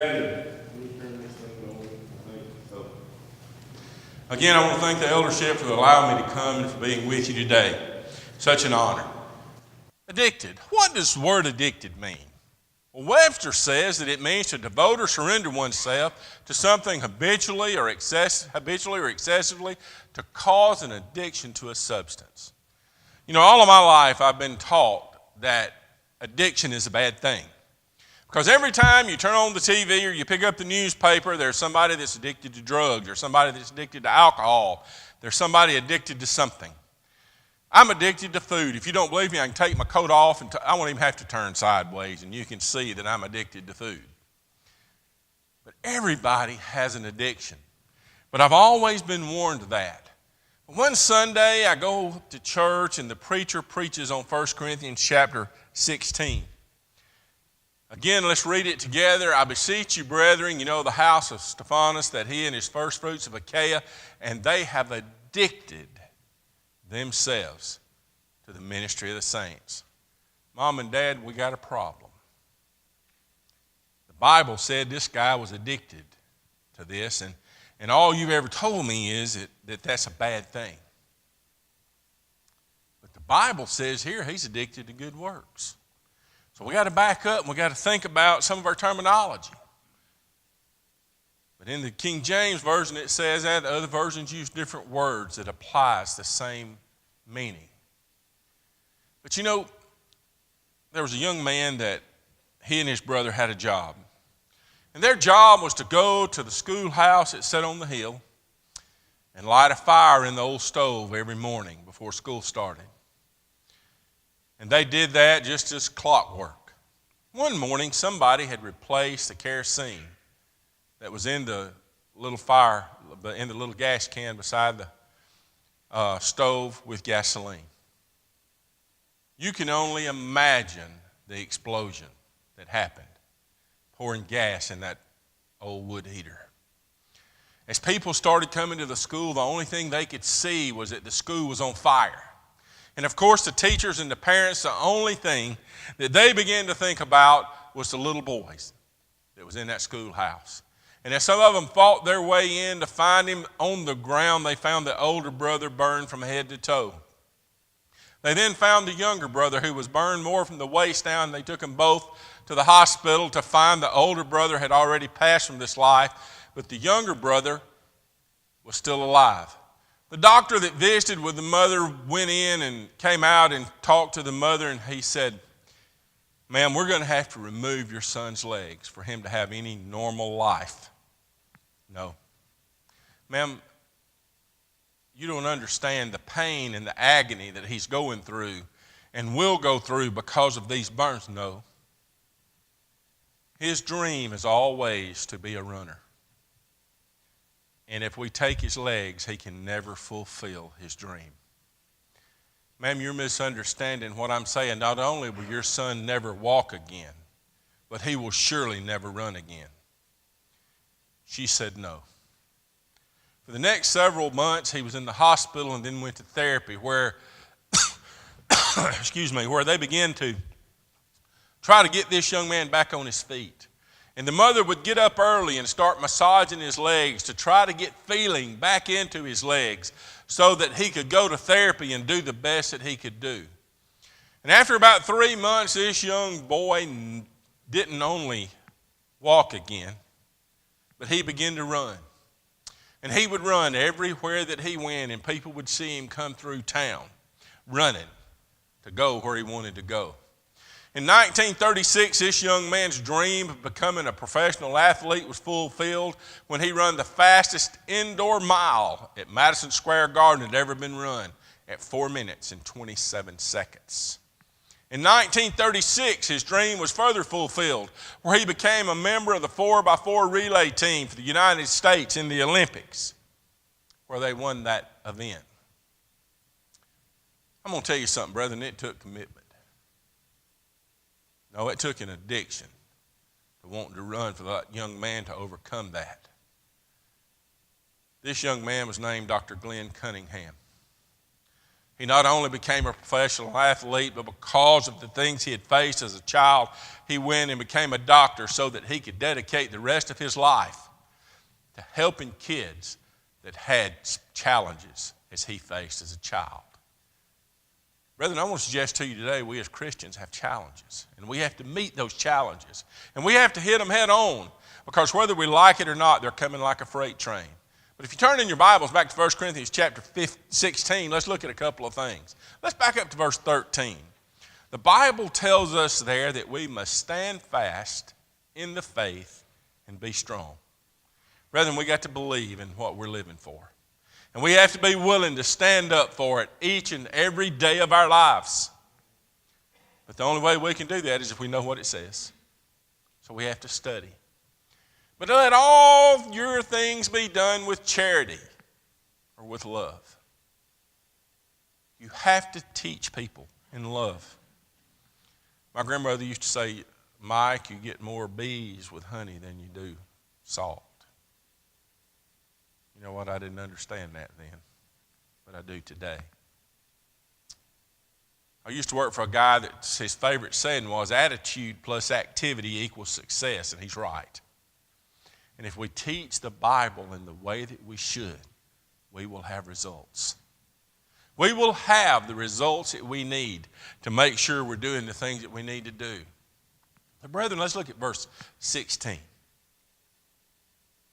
Again, I want to thank the eldership for allowing me to come and for being with you today. Such an honor. Addicted. What does the word addicted mean? Well, Webster says that it means to devote or surrender oneself to something habitually or excessively to cause an addiction to a substance. You know, all of my life I've been taught that addiction is a bad thing. Because every time you turn on the TV or you pick up the newspaper, there's somebody that's addicted to drugs, there's somebody that's addicted to alcohol, there's somebody addicted to something. I'm addicted to food. If you don't believe me, I can take my coat off and I won't even have to turn sideways and you can see that I'm addicted to food. But everybody has an addiction. But I've always been warned of that. One Sunday I go to church and the preacher preaches on 1 Corinthians chapter 16. Again, let's read it together. I beseech you, brethren, you know the house of Stephanus, that he and his first fruits of Achaia, and they have addicted themselves to the ministry of the saints. Mom and Dad, we got a problem. The Bible said this guy was addicted to this, and all you've ever told me is that that's a bad thing. But the Bible says here he's addicted to good works. So we got to back up and we got to think about some of our terminology. But in the King James Version it says that, the other versions use different words that applies the same meaning. But you know, there was a young man that he and his brother had a job. And their job was to go to the schoolhouse that sat on the hill and light a fire in the old stove every morning before school started. And they did that just as clockwork. One morning, somebody had replaced the kerosene that was in the little fire, in the little gas can beside the stove with gasoline. You can only imagine the explosion that happened, pouring gas in that old wood heater. As people started coming to the school, the only thing they could see was that the school was on fire. And of course, the teachers and the parents, the only thing that they began to think about was the little boys that was in that schoolhouse. And as some of them fought their way in to find him on the ground, they found the older brother burned from head to toe. They then found the younger brother who was burned more from the waist down. They took them both to the hospital to find the older brother had already passed from this life, but the younger brother was still alive. The doctor that visited with the mother went in and came out and talked to the mother, and he said, "Ma'am, we're going to have to remove your son's legs for him to have any normal life." No. "Ma'am, you don't understand the pain and the agony that he's going through and will go through because of these burns." No. His dream is always to be a runner. And if we take his legs, he can never fulfill his dream. Ma'am, you're misunderstanding what I'm saying. Not only will your son never walk again, but he will surely never run again. She said no. For the next several months, he was in the hospital and then went to therapy where, where they began to try to get this young man back on his feet. And the mother would get up early and start massaging his legs to try to get feeling back into his legs so that he could go to therapy and do the best that he could do. And after about 3 months, this young boy didn't only walk again, but he began to run. And he would run everywhere that he went, and people would see him come through town running to go where he wanted to go. In 1936, this young man's dream of becoming a professional athlete was fulfilled when he ran the fastest indoor mile at Madison Square Garden that had ever been run at 4 minutes and 27 seconds. In 1936, his dream was further fulfilled where he became a member of the 4x4 relay team for the United States in the Olympics, where they won that event. I'm going to tell you something, brethren, it took commitment. No, it took an addiction to wanting to run for that young man to overcome that. This young man was named Dr. Glenn Cunningham. He not only became a professional athlete, but because of the things he had faced as a child, he went and became a doctor so that he could dedicate the rest of his life to helping kids that had challenges as he faced as a child. Brethren, I want to suggest to you today, we as Christians have challenges, and we have to meet those challenges, and we have to hit them head on, because whether we like it or not, they're coming like a freight train. But if you turn in your Bibles back to 1 Corinthians chapter 16, let's look at a couple of things. Let's back up to verse 13. The Bible tells us there that we must stand fast in the faith and be strong. Brethren, we got to believe in what we're living for. And we have to be willing to stand up for it each and every day of our lives. But the only way we can do that is if we know what it says. So we have to study. But let all your things be done with charity or with love. You have to teach people in love. My grandmother used to say, Mike, you get more bees with honey than you do salt. You know what? I didn't understand that then, but I do today. I used to work for a guy that his favorite saying was, attitude plus activity equals success, and he's right. And if we teach the Bible in the way that we should, we will have results. We will have the results that we need to make sure we're doing the things that we need to do. But brethren, let's look at verse 16.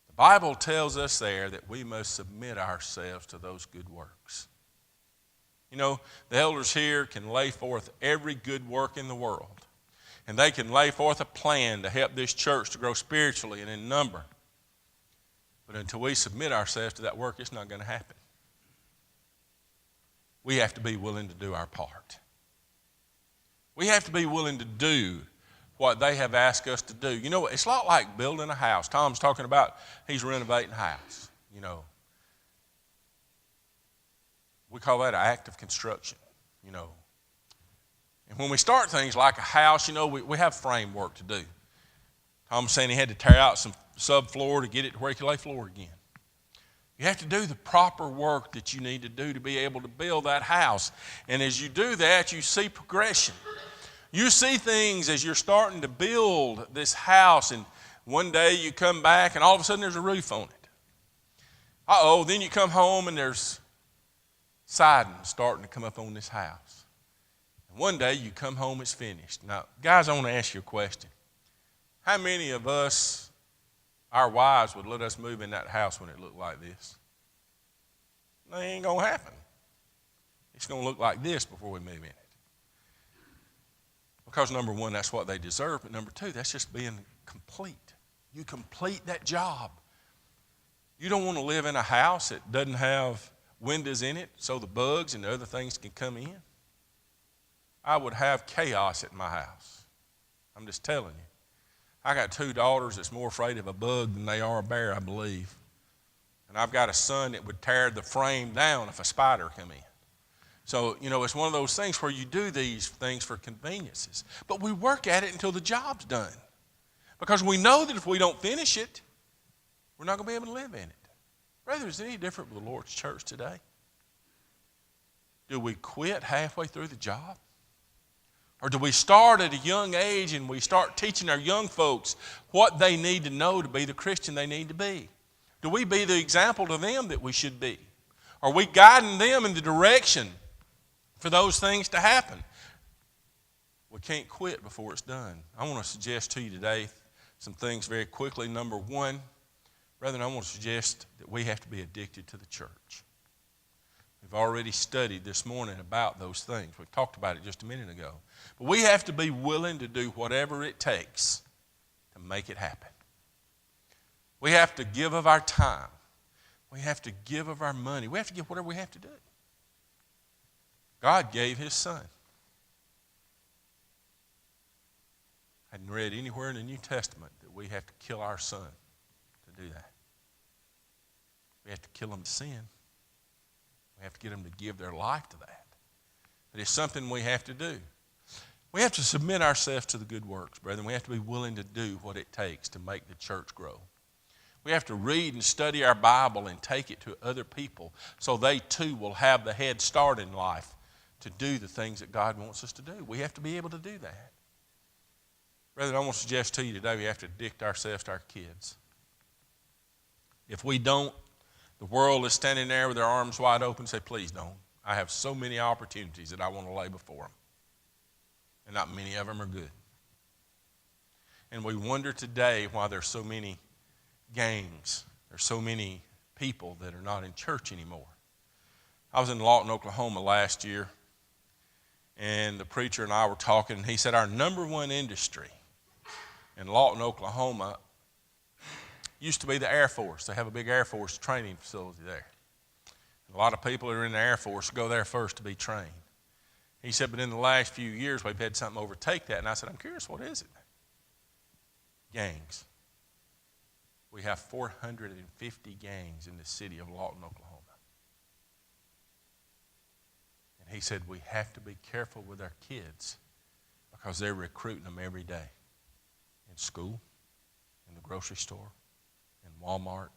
The Bible tells us there that we must submit ourselves to those good works. You know, the elders here can lay forth every good work in the world. And they can lay forth a plan to help this church to grow spiritually and in number. But until we submit ourselves to that work, it's not going to happen. We have to be willing to do our part. We have to be willing to do what they have asked us to do. You know, it's a lot like building a house. Tom's talking about he's renovating a house. You know, we call that an act of construction, you know. And when we start things like a house, you know, we have framework to do. Tom was saying he had to tear out some subfloor to get it to where he could lay floor again. You have to do the proper work that you need to do to be able to build that house. And as you do that, you see progression. You see things as you're starting to build this house, and one day you come back and all of a sudden there's a roof on it. Then you come home and there's siding starting to come up on this house. And one day you come home, it's finished. Now, guys, I want to ask you a question. How many of us, our wives, would let us move in that house when it looked like this? That ain't going to happen. It's going to look like this before we move in it. Because number one, that's what they deserve. But number two, that's just being complete. You complete that job. You don't want to live in a house that doesn't have windows in it so the bugs and the other things can come in. I would have chaos at my house. I'm just telling you. I got two daughters that's more afraid of a bug than they are a bear, I believe. And I've got a son that would tear the frame down if a spider come in. So, you know, it's one of those things where you do these things for conveniences. But we work at it until the job's done. Because we know that if we don't finish it, we're not going to be able to live in it. Brother, is it any different with the Lord's church today? Do we quit halfway through the job? Or do we start at a young age and we start teaching our young folks what they need to know to be the Christian they need to be? Do we be the example to them that we should be? Are we guiding them in the direction for those things to happen? We can't quit before it's done. I want to suggest to you today some things very quickly. Number one, brethren, I want to suggest that we have to be addicted to the church. We've already studied this morning about those things. We talked about it just a minute ago. But we have to be willing to do whatever it takes to make it happen. We have to give of our time. We have to give of our money. We have to give whatever we have to do. God gave His Son. I hadn't read anywhere in the New Testament that we have to kill our son to do that. We have to kill them to sin. We have to get them to give their life to that. But it's something we have to do. We have to submit ourselves to the good works, brethren. We have to be willing to do what it takes to make the church grow. We have to read and study our Bible and take it to other people so they too will have the head start in life to do the things that God wants us to do. We have to be able to do that. Brethren, I want to suggest to you today we have to addict ourselves to our kids. If we don't, the world is standing there with their arms wide open and say, please don't. I have so many opportunities that I want to lay before them. And not many of them are good. And we wonder today why there's so many gangs. There's so many people that are not in church anymore. I was in Lawton, Oklahoma last year, and the preacher and I were talking, and he said our number one industry in Lawton, Oklahoma used to be the Air Force. They have a big Air Force training facility there. A lot of people that are in the Air Force go there first to be trained. He said, but in the last few years, we've had something overtake that. And I said, I'm curious, what is it? Gangs. We have 450 gangs in the city of Lawton, Oklahoma. And he said, we have to be careful with our kids because they're recruiting them every day. In school, in the grocery store, in Walmart,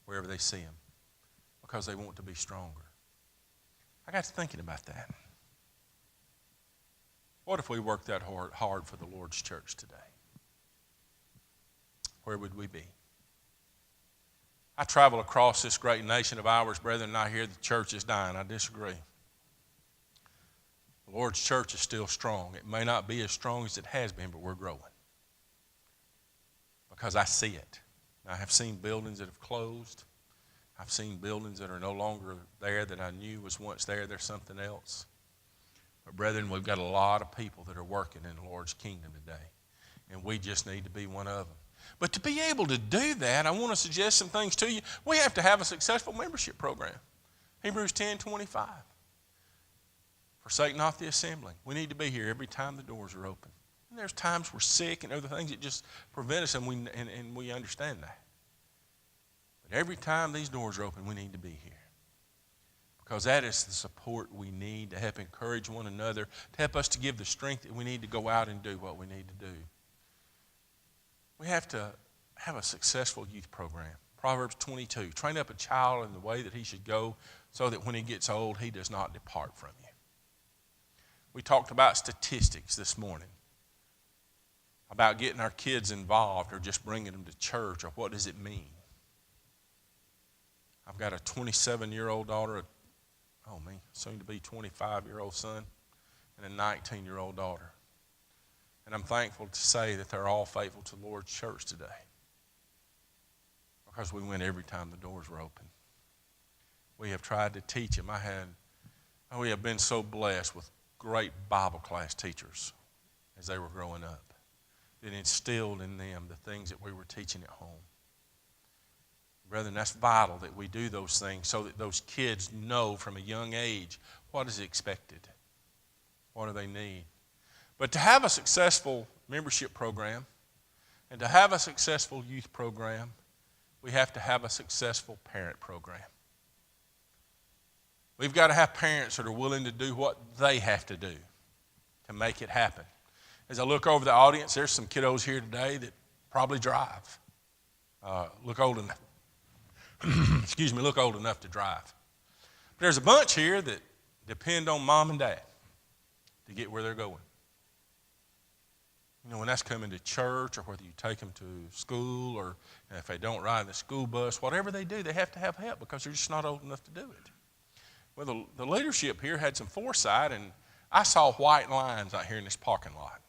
wherever they see them, because they want to be stronger. I got to thinking about that. What if we worked that hard for the Lord's church today? Where would we be? I travel across this great nation of ours, brethren, and I hear the church is dying. I disagree. The Lord's church is still strong. It may not be as strong as it has been, but we're growing. Because I see it. I have seen buildings that have closed. I've seen buildings that are no longer there that I knew was once there. There's something else. But brethren, we've got a lot of people that are working in the Lord's kingdom today. And we just need to be one of them. But to be able to do that, I want to suggest some things to you. We have to have a successful membership program. Hebrews 10:25. Forsake not the assembling. We need to be here every time the doors are open. And there's times we're sick and other things that just prevent us, and we understand that. But every time these doors are open, we need to be here. Because that is the support we need to help encourage one another, to help us to give the strength that we need to go out and do what we need to do. We have to have a successful youth program. Proverbs 22, train up a child in the way that he should go so that when he gets old, he does not depart from you. We talked about statistics this morning, about getting our kids involved or just bringing them to church, or what does it mean? I've got a 27-year-old daughter, soon to be 25-year-old son, and a 19-year-old daughter. And I'm thankful to say that they're all faithful to the Lord's church today because we went every time the doors were open. We have tried to teach them. We have been so blessed with great Bible class teachers as they were growing up that instilled in them the things that we were teaching at home. Brethren, that's vital that we do those things so that those kids know from a young age what is expected, what do they need. But to have a successful membership program and to have a successful youth program, we have to have a successful parent program. We've got to have parents that are willing to do what they have to do to make it happen. As I look over the audience, there's some kiddos here today that probably drive. Look old enough. Look old enough to drive. But there's a bunch here that depend on mom and dad to get where they're going. You know, when that's coming to church or whether you take them to school or if they don't ride the school bus, whatever they do, they have to have help because they're just not old enough to do it. Well, the leadership here had some foresight, and I saw white lines out here in this parking lot.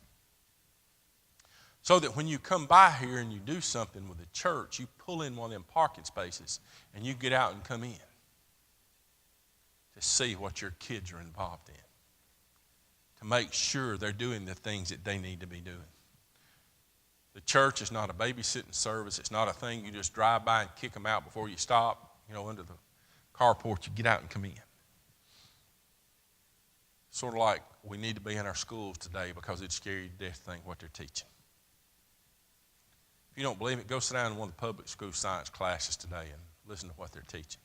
So that when you come by here and you do something with the church, you pull in one of them parking spaces and you get out and come in to see what your kids are involved in, to make sure they're doing the things that they need to be doing. The church is not a babysitting service. It's not a thing you just drive by and kick them out before you stop. Under the carport, you get out and come in. Sort of like we need to be in our schools today because it's scary to death to think what they're teaching. If you don't believe it, go sit down in one of the public school science classes today and listen to what they're teaching.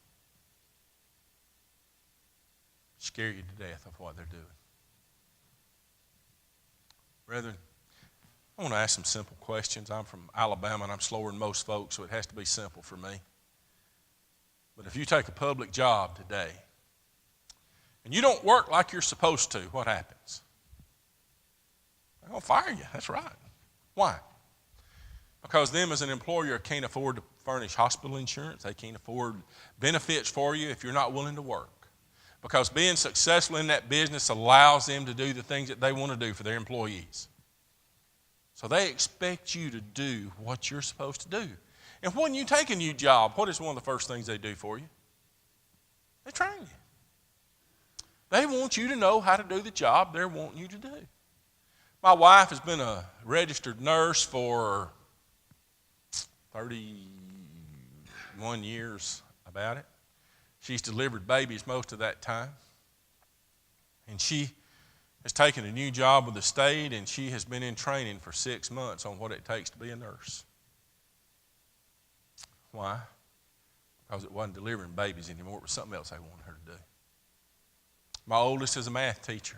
Scare you to death of what they're doing. Brethren, I want to ask some simple questions. I'm from Alabama and I'm slower than most folks, so it has to be simple for me. But if you take a public job today and you don't work like you're supposed to, what happens? They're going to fire you. That's right. Why? Because them as an employer can't afford to furnish hospital insurance. They can't afford benefits for you if you're not willing to work. Because being successful in that business allows them to do the things that they want to do for their employees. So they expect you to do what you're supposed to do. And when you take a new job, what is one of the first things they do for you? They train you. They want you to know how to do the job they're wanting you to do. My wife has been a registered nurse for 31 years about it. She's delivered babies most of that time. And she has taken a new job with the state, and she has been in training for 6 months on what it takes to be a nurse. Why? Because it wasn't delivering babies anymore. It was something else they wanted her to do. My oldest is a math teacher.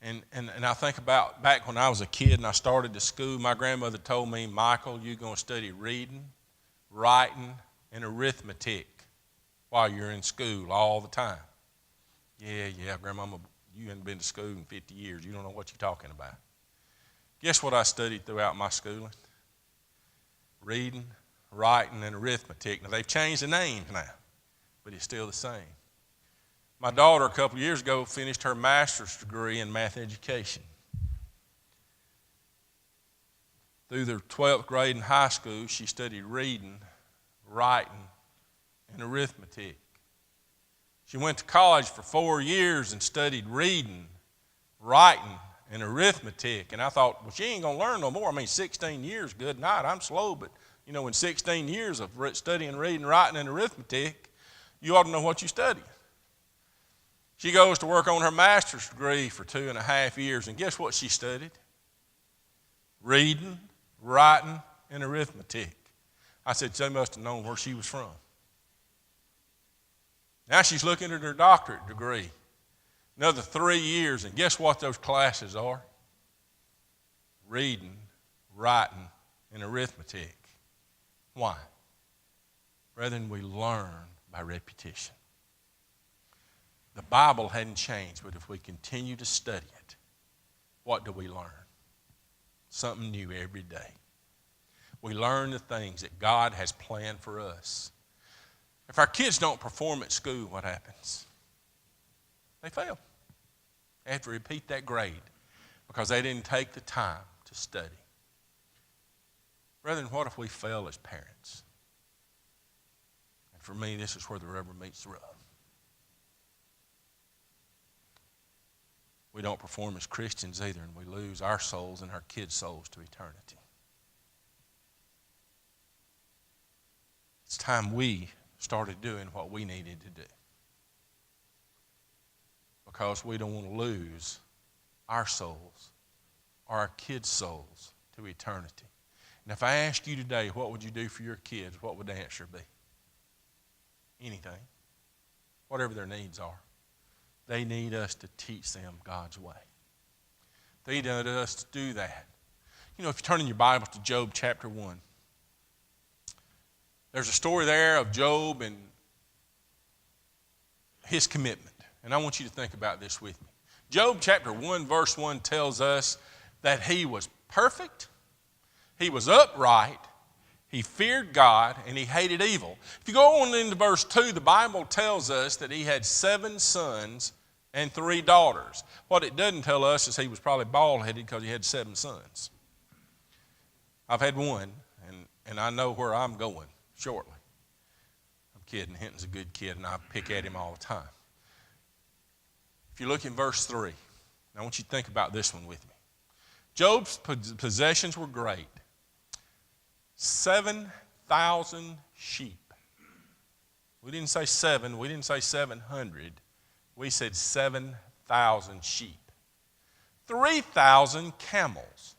And I think about back when I was a kid and I started to school, my grandmother told me, Michael, you're going to study reading, writing, and arithmetic while you're in school all the time. Yeah, Grandmama, you haven't been to school in 50 years. You don't know what you're talking about. Guess what I studied throughout my schooling? Reading, writing, and arithmetic. Now, they've changed the names now, but it's still the same. My daughter, a couple of years ago, finished her master's degree in math education. Through the 12th grade in high school, she studied reading, writing, and arithmetic. She went to college for 4 years and studied reading, writing, and arithmetic. And I thought, well, she ain't going to learn no more. I mean, 16 years, good night. I'm slow, but, in 16 years of studying reading, writing, and arithmetic, you ought to know what you study. She goes to work on her master's degree for 2.5 years, and guess what she studied? Reading, writing, and arithmetic. I said, they must have known where she was from. Now she's looking at her doctorate degree. Another 3 years, and guess what those classes are? Reading, writing, and arithmetic. Why? Brethren, we learn by repetition. The Bible hadn't changed, but if we continue to study it, what do we learn? Something new every day. We learn the things that God has planned for us. If our kids don't perform at school, what happens? They fail. They have to repeat that grade because they didn't take the time to study. Brethren, what if we fail as parents? And for me, this is where the rubber meets the road. We don't perform as Christians either, and we lose our souls and our kids' souls to eternity. It's time we started doing what we needed to do, because we don't want to lose our souls or our kids' souls to eternity. And if I asked you today, what would you do for your kids, what would the answer be? Anything. Whatever their needs are. They need us to teach them God's way. They need us to do that. If you turn in your Bible to Job chapter 1, there's a story there of Job and his commitment. And I want you to think about this with me. Job chapter 1 verse 1 tells us that he was perfect, he was upright, he feared God, and he hated evil. If you go on into verse 2, the Bible tells us that he had 7 sons and 3 daughters. What it doesn't tell us is he was probably bald-headed because he had 7 sons. I've had one, and I know where I'm going shortly. I'm kidding. Hinton's a good kid, and I pick at him all the time. If you look in verse 3, I want you to think about this one with me. Job's possessions were great. 7,000 sheep. We didn't say 7. We didn't say 700. We said 7,000 sheep. 3,000 camels.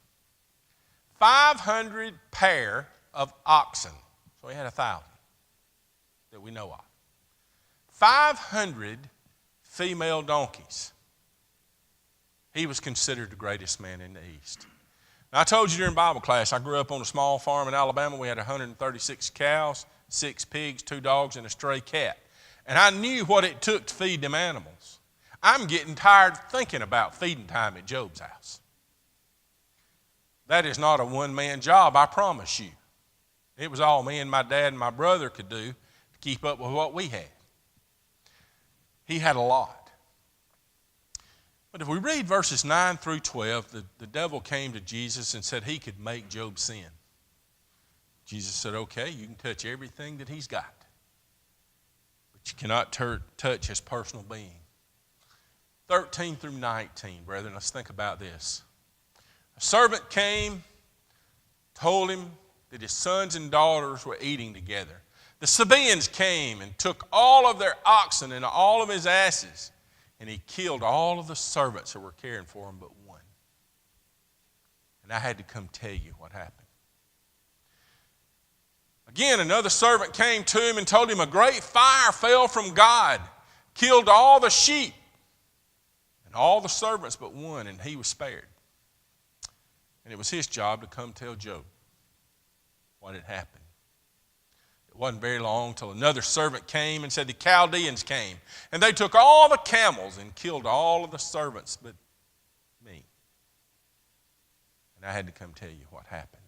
500 pair of oxen. So he had 1,000 that we know of. 500 female donkeys. He was considered the greatest man in the East. Now, I told you during Bible class, I grew up on a small farm in Alabama. We had 136 cows, 6 pigs, 2 dogs, and a stray cat. And I knew what it took to feed them animals. I'm getting tired thinking about feeding time at Job's house. That is not a one-man job, I promise you. It was all me and my dad and my brother could do to keep up with what we had. He had a lot. But if we read verses 9 through 12, the devil came to Jesus and said he could make Job sin. Jesus said, okay, you can touch everything that he's got, but you cannot touch his personal being. 13 through 19, brethren, let's think about this. A servant came, told him that his sons and daughters were eating together. The Sabaeans came and took all of their oxen and all of his asses, and he killed all of the servants that were caring for him but one. And I had to come tell you what happened. Again, another servant came to him and told him a great fire fell from God, killed all the sheep and all the servants but one, and he was spared. And it was his job to come tell Job what had happened. It wasn't very long till another servant came and said the Chaldeans came, and they took all the camels and killed all of the servants but me. And I had to come tell you what happened.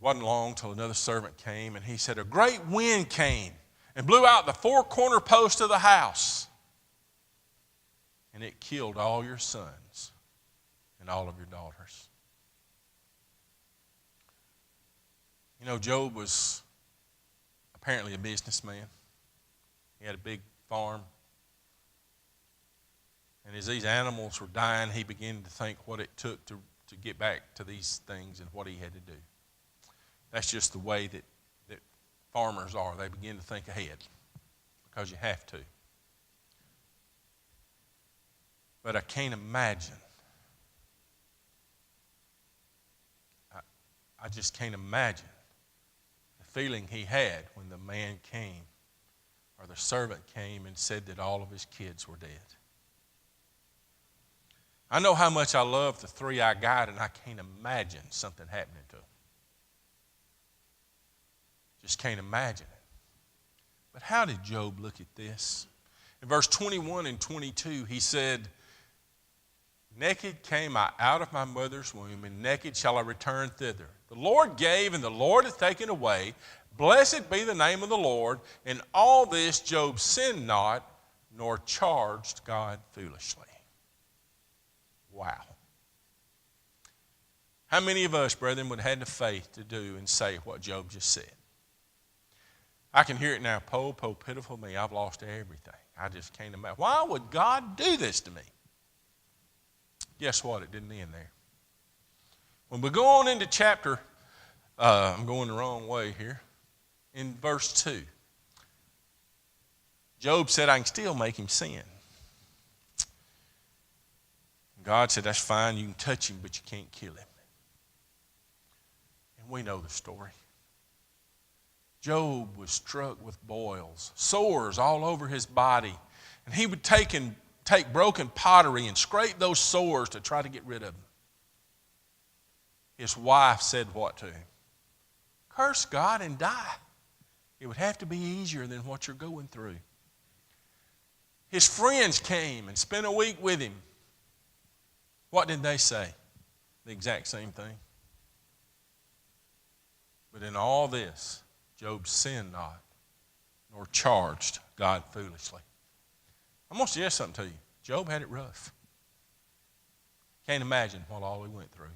It wasn't long till another servant came, and he said, a great wind came and blew out the four corner posts of the house, and it killed all your sons and all of your daughters. You know, Job was apparently a businessman. He had a big farm. And as these animals were dying, he began to think what it took to get back to these things and what he had to do. That's just the way that farmers are. They begin to think ahead because you have to. But I can't imagine. I just can't imagine the feeling he had when the man came or the servant came and said that all of his kids were dead. I know how much I love the three I got, and I can't imagine something happening to them. Just can't imagine it. But how did Job look at this? In verse 21 and 22, he said, naked came I out of my mother's womb, and naked shall I return thither. The Lord gave, and the Lord hath taken away. Blessed be the name of the Lord. In all this Job sinned not, nor charged God foolishly. Wow. How many of us, brethren, would have had the faith to do and say what Job just said? I can hear it now. Po, pitiful me. I've lost everything. I just can't imagine. Why would God do this to me? Guess what? It didn't end there. When we go on into chapter, I'm going the wrong way here, in verse 2, Job said, I can still make him sin. God said, that's fine, you can touch him, but you can't kill him. And we know the story. Job was struck with boils, sores all over his body, and he would take broken pottery and scrape those sores to try to get rid of them. His wife said what to him? Curse God and die. It would have to be easier than what you're going through. His friends came and spent a week with him. What did they say? The exact same thing. But in all this, Job sinned not, nor charged God foolishly. I'm going to suggest something to you. Job had it rough. Can't imagine what all he went through.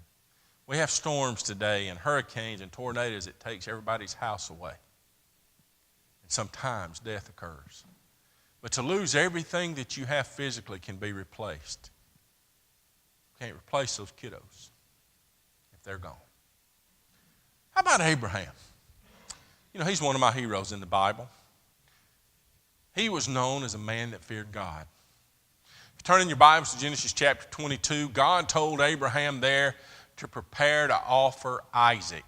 We have storms today and hurricanes and tornadoes that takes everybody's house away. And sometimes death occurs. But to lose everything that you have physically can be replaced. You can't replace those kiddos if they're gone. How about Abraham? You know, he's one of my heroes in the Bible. He was known as a man that feared God. If you turn in your Bibles to Genesis chapter 22, God told Abraham there to prepare to offer Isaac,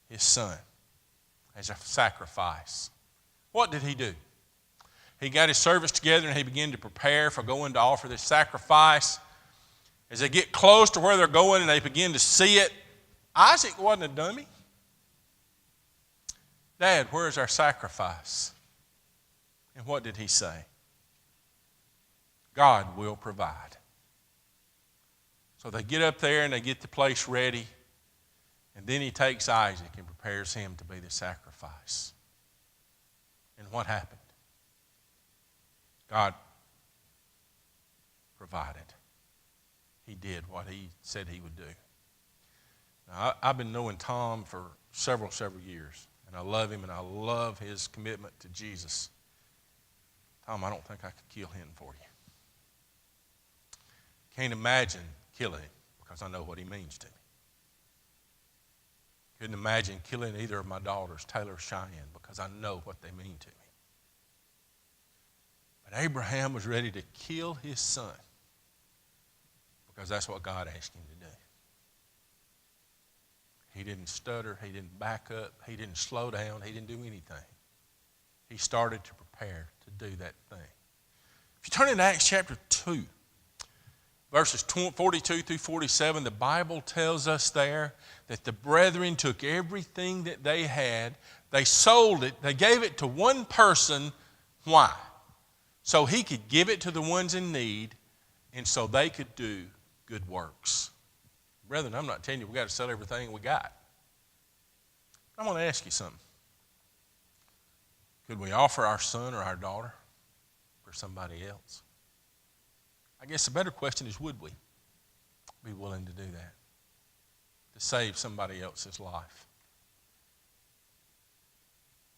his son, as a sacrifice. What did he do? He got his servants together and he began to prepare for going to offer this sacrifice. As they get close to where they're going and they begin to see it, Isaac wasn't a dummy. Dad, where's our sacrifice? And what did he say? God will provide. So they get up there and they get the place ready. And then he takes Isaac and prepares him to be the sacrifice. And what happened? God provided. He did what he said he would do. Now, I've been knowing Tom for several years. And I love him and I love his commitment to Jesus. Tom, I don't think I could kill him for you. Can't imagine killing him because I know what he means to me. Couldn't imagine killing either of my daughters, Taylor or Cheyenne, because I know what they mean to me. But Abraham was ready to kill his son because that's what God asked him to do. He didn't stutter. He didn't back up. He didn't slow down. He didn't do anything. He started to prepare to do that thing. If you turn into Acts chapter 2, verses 42 through 47, the Bible tells us there that the brethren took everything that they had, they sold it, they gave it to one person. Why? So he could give it to the ones in need, and so they could do good works. Brethren, I'm not telling you we've got to sell everything we got. I want to ask you something. Could we offer our son or our daughter for somebody else? I guess the better question is, would we be willing to do that? To save somebody else's life?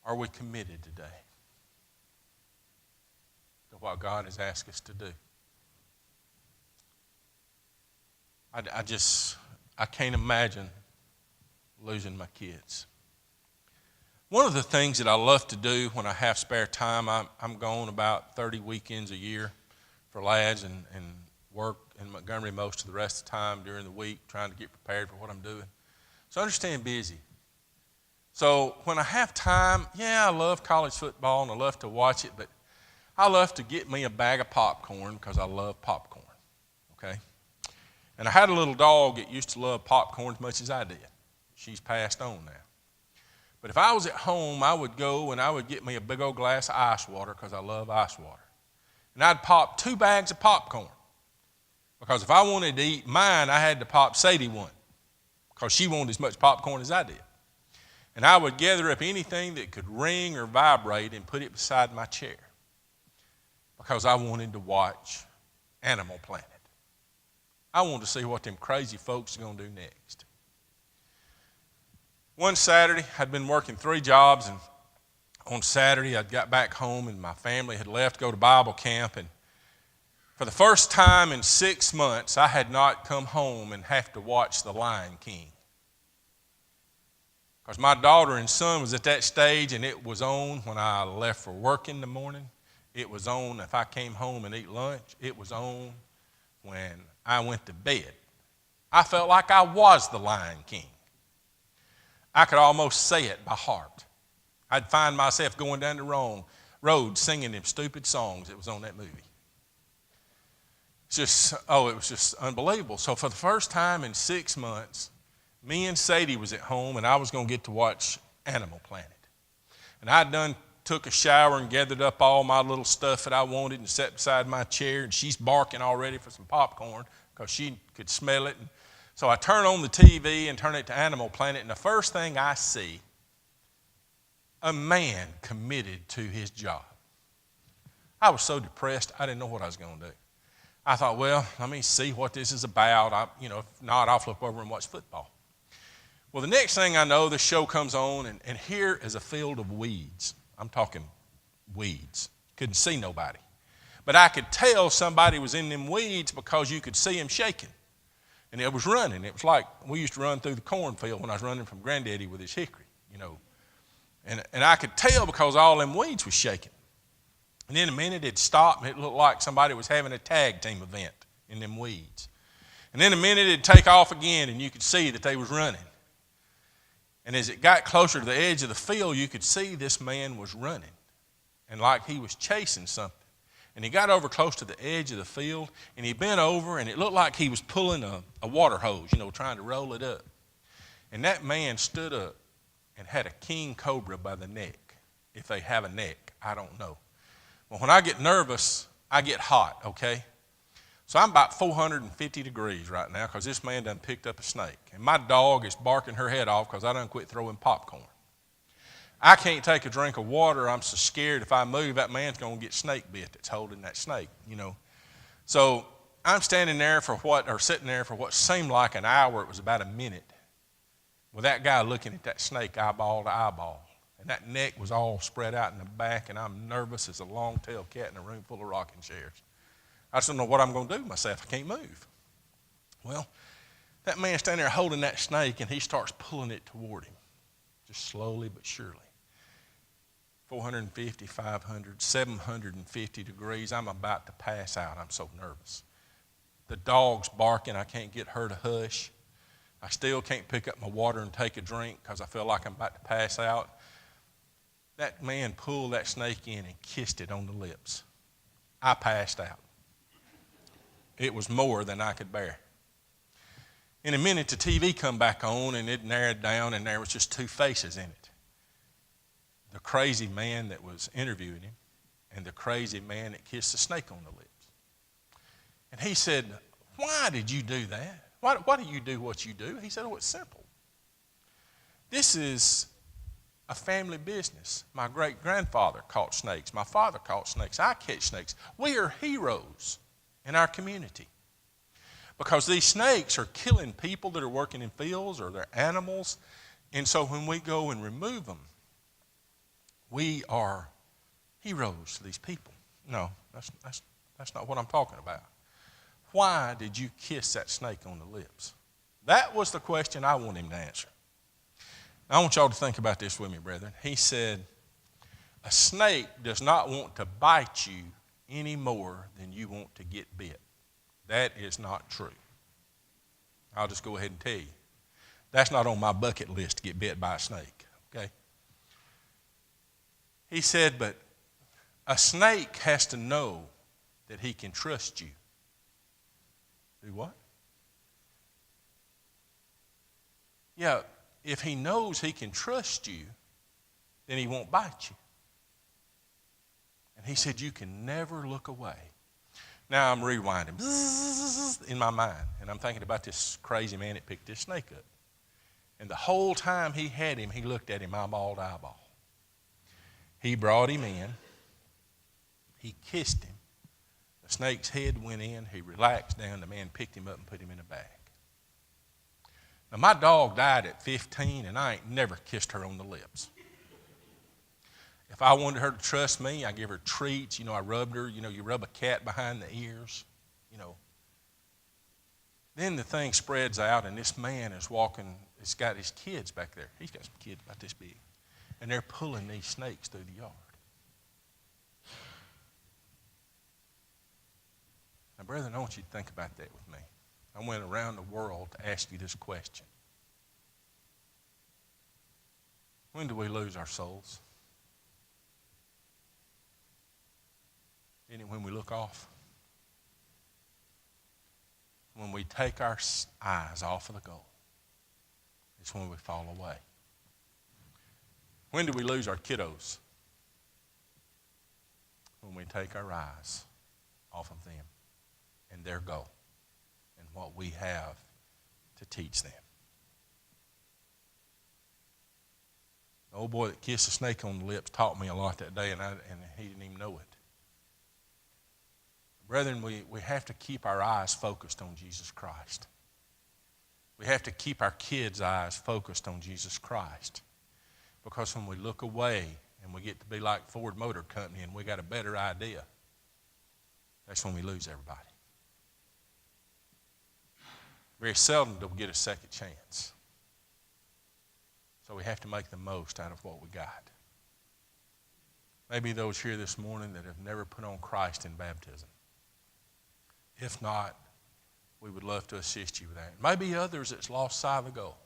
Are we committed today to what God has asked us to do? I can't imagine losing my kids. One of the things that I love to do when I have spare time, I'm gone about 30 weekends a year for lads and work in Montgomery most of the rest of the time during the week, trying to get prepared for what I'm doing. So I understand busy. So when I have time, I love college football and I love to watch it, but I love to get me a bag of popcorn because I love popcorn, okay? And I had a little dog that used to love popcorn as much as I did. She's passed on now. But if I was at home, I would go and I would get me a big old glass of ice water because I love ice water. And I'd pop 2 bags of popcorn. Because if I wanted to eat mine, I had to pop Sadie one. Because she wanted as much popcorn as I did. And I would gather up anything that could ring or vibrate and put it beside my chair. Because I wanted to watch Animal Planet. I wanted to see what them crazy folks are going to do next. One Saturday, I'd been working 3 jobs, and on Saturday, I'd got back home, and my family had left to go to Bible camp, and for the first time in 6 months, I had not come home and have to watch The Lion King. Because my daughter and son was at that stage, and it was on when I left for work in the morning. It was on if I came home and eat lunch. It was on when I went to bed. I felt like I was the Lion King. I could almost say it by heart. I'd find myself going down the wrong road singing them stupid songs that was on that movie. It was just unbelievable. So for the first time in 6 months, me and Sadie was at home, and I was going to get to watch Animal Planet. And I'd took a shower and gathered up all my little stuff that I wanted and sat beside my chair, and she's barking already for some popcorn because she could smell it. And so I turn on the TV and turn it to Animal Planet, and the first thing I see, a man committed to his job. I was so depressed, I didn't know what I was going to do. I thought, well, let me see what this is about. If not, I'll flip over and watch football. Well, the next thing I know, the show comes on, and here is a field of weeds. I'm talking weeds. Couldn't see nobody. But I could tell somebody was in them weeds because you could see him shaking. And it was running. It was like we used to run through the cornfield when I was running from Granddaddy with his hickory, And I could tell because all them weeds was shaking. And in a minute it'd stop, and it looked like somebody was having a tag team event in them weeds. And in a minute it'd take off again, and you could see that they was running. And as it got closer to the edge of the field, you could see this man was running, and like he was chasing something. And he got over close to the edge of the field, and he bent over, and it looked like he was pulling a water hose, trying to roll it up. And that man stood up, and had a king cobra by the neck. If they have a neck, I don't know. Well, when I get nervous, I get hot, okay? So I'm about 450 degrees right now because this man done picked up a snake. And my dog is barking her head off because I done quit throwing popcorn. I can't take a drink of water. I'm so scared if I move, that man's going to get snake bit that's holding that snake, you know. So I'm standing there sitting there for what seemed like an hour. It was about a minute with that guy looking at that snake eyeball to eyeball. And that neck was all spread out in the back, and I'm nervous as a long-tailed cat in a room full of rocking chairs. I just don't know what I'm going to do with myself. I can't move. Well, that man's standing there holding that snake, and he starts pulling it toward him, just slowly but surely. 450, 500, 750 degrees. I'm about to pass out. I'm so nervous. The dog's barking. I can't get her to hush. I still can't pick up my water and take a drink because I feel like I'm about to pass out. That man pulled that snake in and kissed it on the lips. I passed out. It was more than I could bear. In a minute, the TV come back on, and it narrowed down, and there was just two faces in it. The crazy man that was interviewing him and the crazy man that kissed the snake on the lips. And he said, "Why did you do that? Why do you do what you do?" He said, "Oh, it's simple. This is a family business. My great-grandfather caught snakes. My father caught snakes. I catch snakes. We are heroes in our community because these snakes are killing people that are working in fields or they're animals. And so when we go and remove them, we are heroes to these people." No, that's not what I'm talking about. Why did you kiss that snake on the lips? That was the question I want him to answer. Now, I want y'all to think about this with me, brethren. He said, a snake does not want to bite you any more than you want to get bit. That is not true. I'll just go ahead and tell you. That's not on my bucket list to get bit by a snake, okay? He said, but a snake has to know that he can trust you. Do what? Yeah, if he knows he can trust you, then he won't bite you. And he said, you can never look away. Now I'm rewinding in my mind, and I'm thinking about this crazy man that picked this snake up. And the whole time he had him, he looked at him eyeball to eyeball. He brought him in. He kissed him. The snake's head went in. He relaxed down. The man picked him up and put him in a bag. Now, my dog died at 15, and I ain't never kissed her on the lips. If I wanted her to trust me, I give her treats. You know, I rubbed her. You know, you rub a cat behind the ears. You know. Then the thing spreads out, and this man is walking. He's got his kids back there. He's got some kids about this big. And they're pulling these snakes through the yard. Now, brethren, I want you to think about that with me. I went around the world to ask you this question. When do we lose our souls? Isn't it when we look off? When we take our eyes off of the goal, it's when we fall away. When do we lose our kiddos? When we take our eyes off of them and their goal and what we have to teach them. The old boy that kissed the snake on the lips taught me a lot that day, and he didn't even know it. Brethren, we have to keep our eyes focused on Jesus Christ. We have to keep our kids' eyes focused on Jesus Christ. Because when we look away and we get to be like Ford Motor Company and we got a better idea, that's when we lose everybody. Very seldom do we get a second chance. So we have to make the most out of what we got. Maybe those here this morning that have never put on Christ in baptism. If not, we would love to assist you with that. Maybe others that's lost sight of the goal,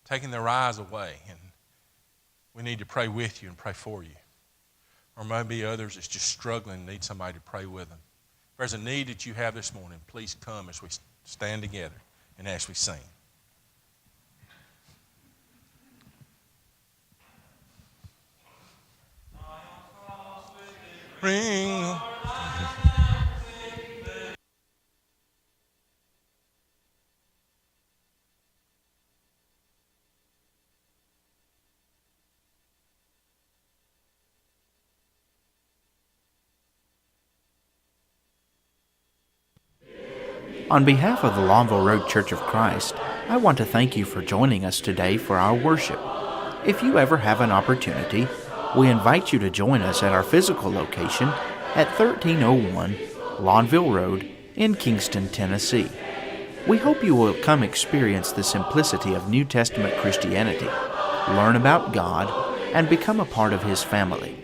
taking their eyes away, and we need to pray with you and pray for you. Or maybe others that's just struggling and need somebody to pray with them. If there's a need that you have this morning, please come as we stand together and as we sing. ring. On behalf of the Lawnville Road Church of Christ, I want to thank you for joining us today for our worship. If you ever have an opportunity, we invite you to join us at our physical location at 1301 Lawnville Road in Kingston, Tennessee. We hope you will come experience the simplicity of New Testament Christianity, learn about God, and become a part of His family.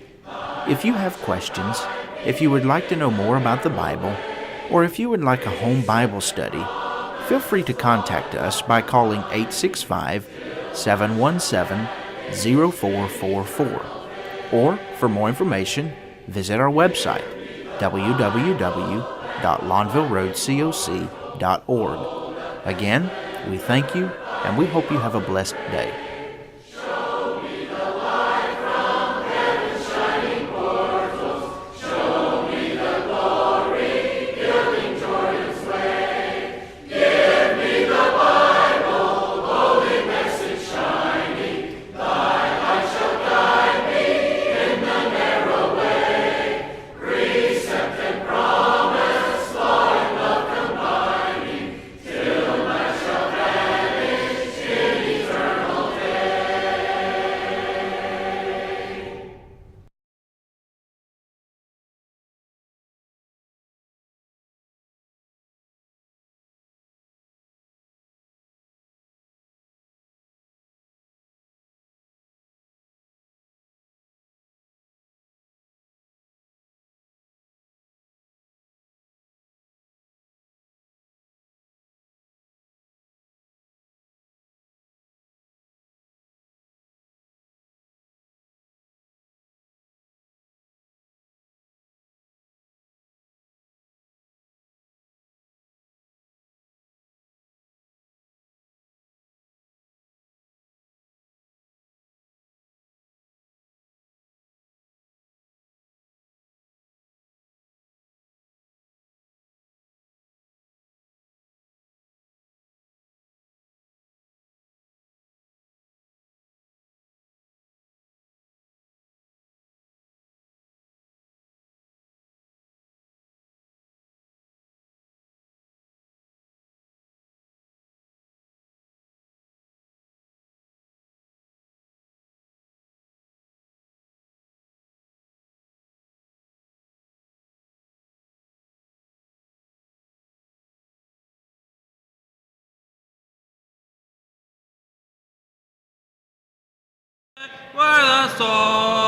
If you have questions, if you would like to know more about the Bible, or if you would like a home Bible study, feel free to contact us by calling 865-717-0444. Or, for more information, visit our website, www.lawnvilleroadcoc.org. Again, we thank you, and we hope you have a blessed day. Where the soul